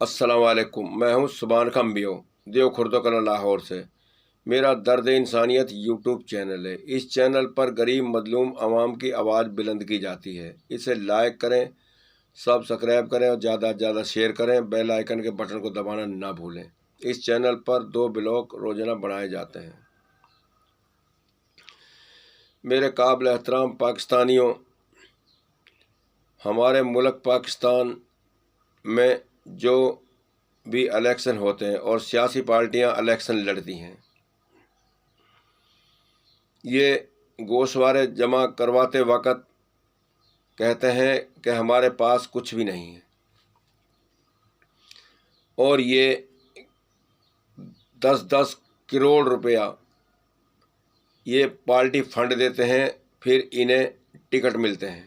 السلام علیکم، میں ہوں سبحان کمبیو دیو خردکلا لاہور سے۔ میرا درد انسانیت یوٹیوب چینل ہے۔ اس چینل پر غریب مظلوم عوام کی آواز بلند کی جاتی ہے۔ اسے لائک کریں، سبسکرائب کریں اور زیادہ سے زیادہ شیئر کریں۔ بیل آئیکن کے بٹن کو دبانا نہ بھولیں۔ اس چینل پر 2 بلاگ روزانہ بنائے جاتے ہیں۔ میرے قابل احترام پاکستانیوں، ہمارے ملک پاکستان میں جو بھی الیکشن ہوتے ہیں اور سیاسی پارٹیاں الیکشن لڑتی ہیں، یہ گوشوارے جمع کرواتے وقت کہتے ہیں کہ ہمارے پاس کچھ بھی نہیں ہے، اور یہ 10-10 کروڑ روپیہ یہ پارٹی فنڈ دیتے ہیں، پھر انہیں ٹکٹ ملتے ہیں۔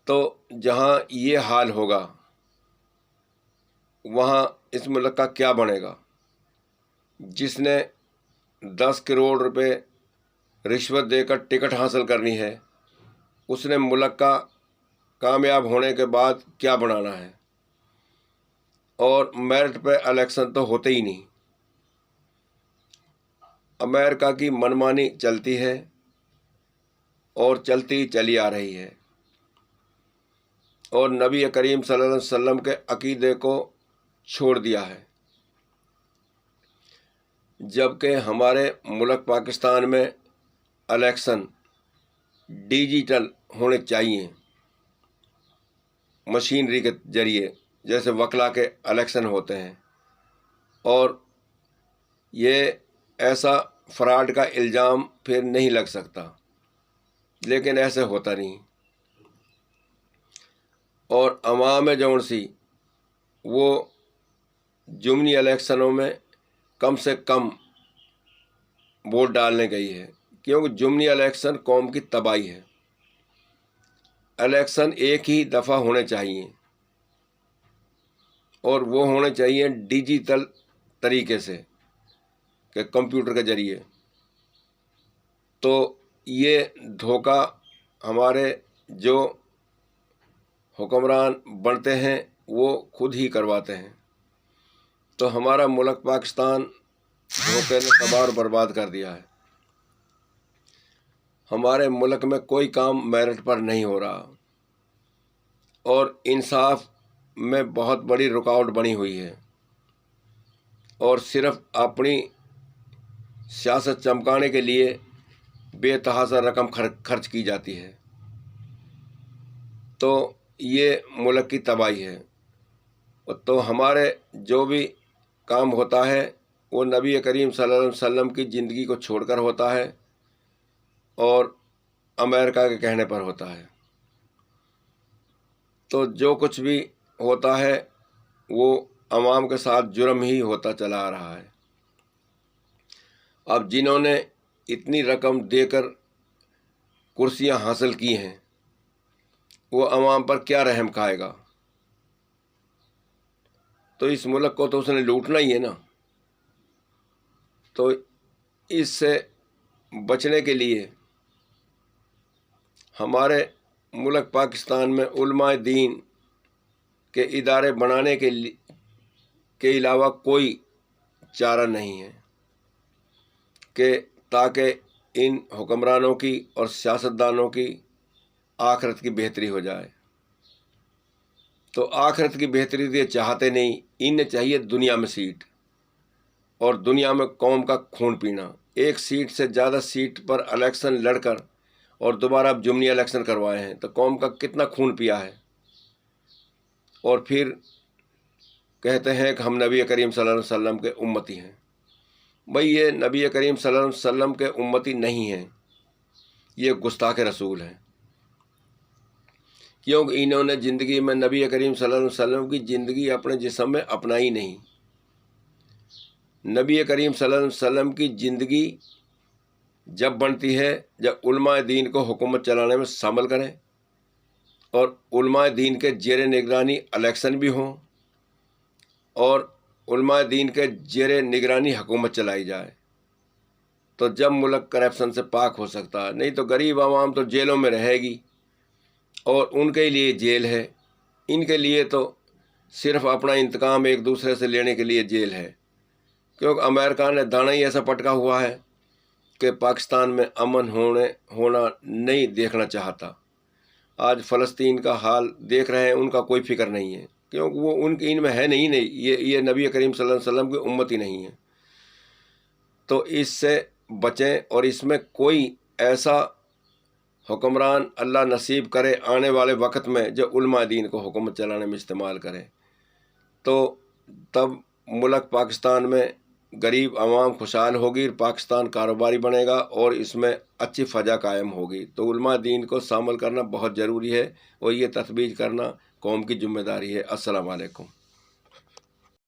تو جہاں یہ حال ہوگا وہاں اس ملک کا کیا بنے گا؟ جس نے 10 کروڑ روپے رشوت دے کر ٹکٹ حاصل کرنی ہے، اس نے ملک کا کامیاب ہونے کے بعد کیا بنانا ہے؟ اور میرٹ پہ الیکشن تو ہوتے ہی نہیں۔ امریکہ کی منمانی چلتی ہے اور چلتی چلی آ رہی ہے، اور نبی کریم صلی اللہ علیہ وسلم کے عقیدے کو چھوڑ دیا ہے، جبکہ ہمارے ملک پاکستان میں الیکشن ڈیجیٹل ہونے چاہیے، مشینری کے ذریعے، جیسے وکلا کے الیکشن ہوتے ہیں، اور یہ ایسا فراڈ کا الزام پھر نہیں لگ سکتا، لیکن ایسے ہوتا نہیں۔ اور عوام جون سی وہ ضمنی الیکشنوں میں کم سے کم ووٹ ڈالنے گئی ہے، کیونکہ ضمنی الیکشن قوم کی تباہی ہے۔ الیکشن ایک ہی دفعہ ہونے چاہیے، اور وہ ہونے چاہیے ڈیجیٹل طریقے سے، کہ کمپیوٹر کے ذریعے۔ تو یہ دھوکہ ہمارے جو حکمران بنتے ہیں وہ خود ہی کرواتے ہیں۔ تو ہمارا ملک پاکستان دھوکے نے تباہ اور برباد کر دیا ہے۔ ہمارے ملک میں کوئی کام میرٹ پر نہیں ہو رہا، اور انصاف میں بہت بڑی رکاوٹ بنی ہوئی ہے، اور صرف اپنی سیاست چمکانے کے لیے بے تحاشا رقم خرچ کی جاتی ہے۔ تو یہ ملک کی تباہی ہے۔ تو ہمارے جو بھی کام ہوتا ہے وہ نبی کریم صلی اللہ علیہ وسلم کی زندگی کو چھوڑ کر ہوتا ہے، اور امریکہ کے کہنے پر ہوتا ہے۔ تو جو کچھ بھی ہوتا ہے وہ عوام کے ساتھ جرم ہی ہوتا چلا آ رہا ہے۔ اب جنہوں نے اتنی رقم دے کر کرسیاں حاصل کی ہیں، وہ عوام پر کیا رحم کھائے گا؟ تو اس ملک کو تو اس نے لوٹنا ہی ہے نا۔ تو اس سے بچنے کے لیے ہمارے ملک پاکستان میں علماء دین کے ادارے بنانے کے علاوہ کوئی چارہ نہیں ہے، کہ تاکہ ان حکمرانوں کی اور سیاستدانوں کی آخرت کی بہتری ہو جائے۔ تو آخرت کی بہتری تو یہ چاہتے نہیں، انہیں چاہیے دنیا میں سیٹ، اور دنیا میں قوم کا خون پینا۔ ایک سیٹ سے زیادہ سیٹ پر الیکشن لڑ کر اور دوبارہ اب ضمنی الیکشن کروائے ہیں، تو قوم کا کتنا خون پیا ہے، اور پھر کہتے ہیں کہ ہم نبی کریم صلی اللہ علیہ وسلم کے امتی ہیں۔ بھئی یہ نبی کریم صلی اللہ علیہ وسلم کے امتی نہیں ہیں، یہ گستاخ رسول ہیں، کیونکہ انہوں نے زندگی میں نبی کریم صلی اللہ علیہ وسلم کی زندگی اپنے جسم میں اپنائی نہیں۔ نبی کریم صلی اللہ علیہ وسلم کی زندگی جب بنتی ہے جب علماء دین کو حکومت چلانے میں شامل کریں، اور علماء دین کے زیر نگرانی الیکشن بھی ہوں، اور علماء دین کے زیر نگرانی حکومت چلائی جائے، تو جب ملک کرپشن سے پاک ہو سکتا ہے۔ نہیں تو غریب عوام تو جیلوں میں رہے گی، اور ان کے لیے جیل ہے، ان کے لیے تو صرف اپنا انتقام ایک دوسرے سے لینے کے لیے جیل ہے، کیونکہ امریکہ نے دانا ہی ایسا پٹکا ہوا ہے کہ پاکستان میں امن ہونا نہیں دیکھنا چاہتا۔ آج فلسطین کا حال دیکھ رہے ہیں، ان کا کوئی فکر نہیں ہے، کیونکہ وہ ان میں ہے نہیں، یہ نبی کریم صلی اللہ علیہ وسلم کی امت ہی نہیں ہے۔ تو اس سے بچیں، اور اس میں کوئی ایسا حکمران اللہ نصیب کرے آنے والے وقت میں جو علماء دین کو حکومت چلانے میں استعمال کرے، تو تب ملک پاکستان میں غریب عوام خوشحال ہوگی، پاکستان کاروباری بنے گا اور اس میں اچھی فضا قائم ہوگی۔ تو علماء دین کو شامل کرنا بہت ضروری ہے، اور یہ تثبیت کرنا قوم کی ذمہ داری ہے۔ السلام علیکم۔